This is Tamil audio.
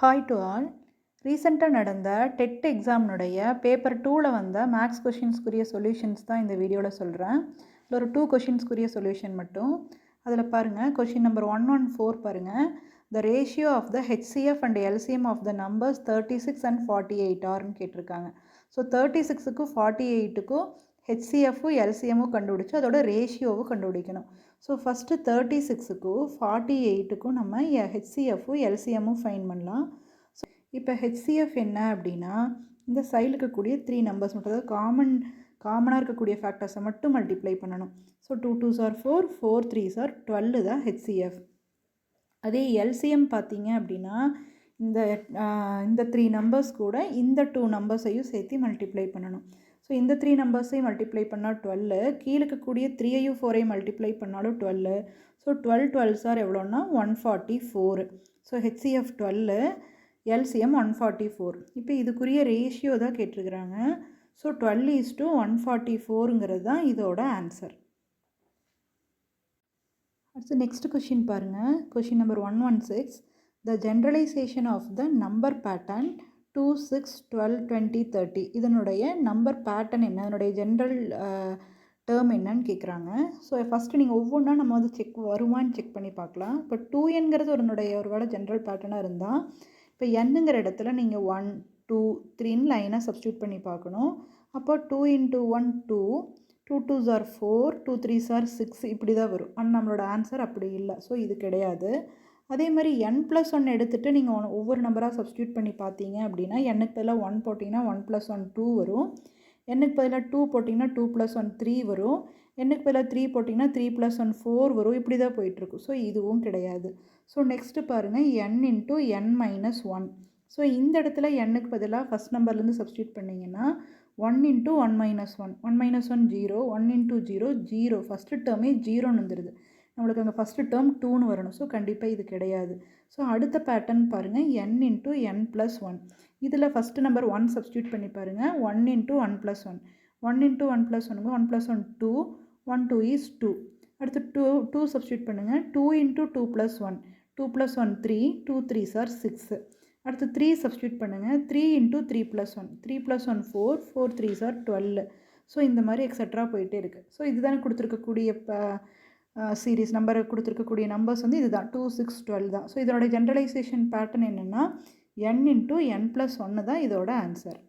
Hi to all. ரீசெண்டாக நடந்த டெட் எக்ஸாம்னுடைய பேப்பர் 2ல் வந்த மேக்ஸ் கொஷின்ஸ்க்குரிய சொல்யூஷன்ஸ் தான் இந்த வீடியோவில் சொல்கிறேன். இதில் ஒரு 2 கொஷின்ஸ்க்குரிய சொல்யூஷன் மட்டும். அதில் பாருங்கள், கொஷின் நம்பர் 114 பாருங்கள். The ratio of the HCF and LCM of the numbers 36 and 48 ஆர்னு கேட்டிருக்காங்க. ஸோ 36க்கும் 48க்கும் ஹெச்சிஎஃப்பும் எல்சிஎம்மும் கண்டுபிடிச்சி அதோட ரேஷியோவும் கண்டுபிடிக்கணும். ஸோ ஃபஸ்ட்டு 36க்கும் 48க்கும் நம்ம ஹெச்சிஎஃப்பும் எல்சிஎம்மும் ஃபைன் பண்ணலாம். ஸோ இப்போ ஹெச்சிஎஃப் என்ன அப்படின்னா, இந்த சைடில் இருக்கக்கூடிய 3 நம்பர்ஸ் மட்டும், அதாவது காமனாக இருக்கக்கூடிய ஃபேக்டர்ஸை மட்டும் மல்டிப்ளை பண்ணணும். So 2 2s are 4, 4 3s are 12 தான் ஹெச்சிஎஃப். அதே எல்சிஎம் பார்த்தீங்க அப்படின்னா, இந்த 3 நம்பர்ஸ் கூட இந்த 2 நம்பர்ஸையும் சேர்த்து மல்டிப்ளை பண்ணணும். ஸோ இந்த 3 நம்பர்ஸையும் மல்டிப்ளை பண்ணால் 12, கீழே இருக்கக்கூடிய 3ஐயும் 4ஐயும் மல்டிப்ளை பண்ணாலும் 12. So 12 12s are எவ்வளோன்னா 144. So HCF 12, LCM 144. இப்போ இதுக்குரிய ரேஷியோ தான் கேட்டிருக்கிறாங்க. ஸோ 12:144ங்கிறது தான் இதோட ஆன்சர். அடுத்து நெக்ஸ்ட் கொஷின் பாருங்கள். Question number 116. The generalisation of the number pattern 2 6 12 20 30 இதனுடைய நம்பர் பேட்டர்ன் என்ன, அதனுடைய ஜென்ரல் டேர்ம் என்னன்னு கேட்குறாங்க. ஸோ ஃபஸ்ட்டு நீங்கள் ஒவ்வொன்றா நம்ம வந்து வருமானு செக் பண்ணி பார்க்கலாம். இப்போ 2nங்கிறது ஒரு வேளை ஜென்ரல் பேட்டர்னாக இருந்தால், இப்போ nங்கிற இடத்துல நீங்கள் 1 2 3ன்னு லைனாக சப்ஸ்டியூட் பண்ணி பார்க்கணும். அப்போ 2 × 1 2, 2 2s are 4, 2 3s are 6 இப்படி தான் வரும். ஆனால் நம்மளோட ஆன்சர் அப்படி இல்லை. ஸோ இது கிடையாது. அதே மாதிரி n+1 எடுத்துகிட்டு நீங்கள் ஒவ்வொரு நம்பராக சப்ஸ்டியூட் பண்ணி பார்த்தீங்க அப்படின்னா, nக்கு பதிலாக 1 போட்டிங்கன்னா 1 + 1 2 வரும். nக்கு பதிலாக 2 போட்டிங்கன்னா 2 + 1 3 வரும். nக்கு பதிலாக 3 போட்டிங்கன்னா 3 + 1 4 வரும். இப்படி தான் போயிட்டுருக்கும். ஸோ இதுவும் கிடையாது. ஸோ நெக்ஸ்ட்டு பாருங்கள், n × n - 1. ஸோ இந்த இடத்துல nக்கு பதிலாக ஃபஸ்ட் நம்பர்லேருந்து சப்ஸ்டியூட் பண்ணிங்கன்னா 1 × 1 - 1, 1 - 1 0, 1 × 0 0. ஃபஸ்ட்டு டேர்மே 0ன்னு வந்துடுது. நம்மளுக்கு அங்கே ஃபஸ்ட்டு டேர்ம் 2ன்னு வரணும். ஸோ கண்டிப்பாக இது கிடையாது. ஸோ அடுத்த பேட்டர்ன் பாருங்கள், n × n + 1. இதில் ஃபஸ்ட்டு நம்பர் 1 சப்ஸ்டியூட் பண்ணி பாருங்கள். 1 × 1 + 1, 1 × 1 + 1, 1 + 1 2, 1 2 is 2. அடுத்து 2 சப்ஸ்டியூட் பண்ணுங்கள். 2 × 2 + 1, 2 + 1 3, 2 3s are 6. அடுத்து 3 சப்ஸ்டியூட் பண்ணுங்கள். 3 × 3 + 1, 3 + 1 4, 4 3s are 12. ஸோ இந்த மாதிரி எக்ஸட்ரா போயிட்டே இருக்குது. ஸோ இதுதானே கொடுத்துருக்கக்கூடிய சீரீஸ் நம்பரை கொடுத்துருக்கக்கூடிய நம்பர்ஸ் வந்து இதுதான் 2 6 12 தான். ஸோ இதோட ஜென்ரலைசேஷன் பேட்டர்ன் என்னென்னா n × n + 1 தான் இதோட ஆன்சர்.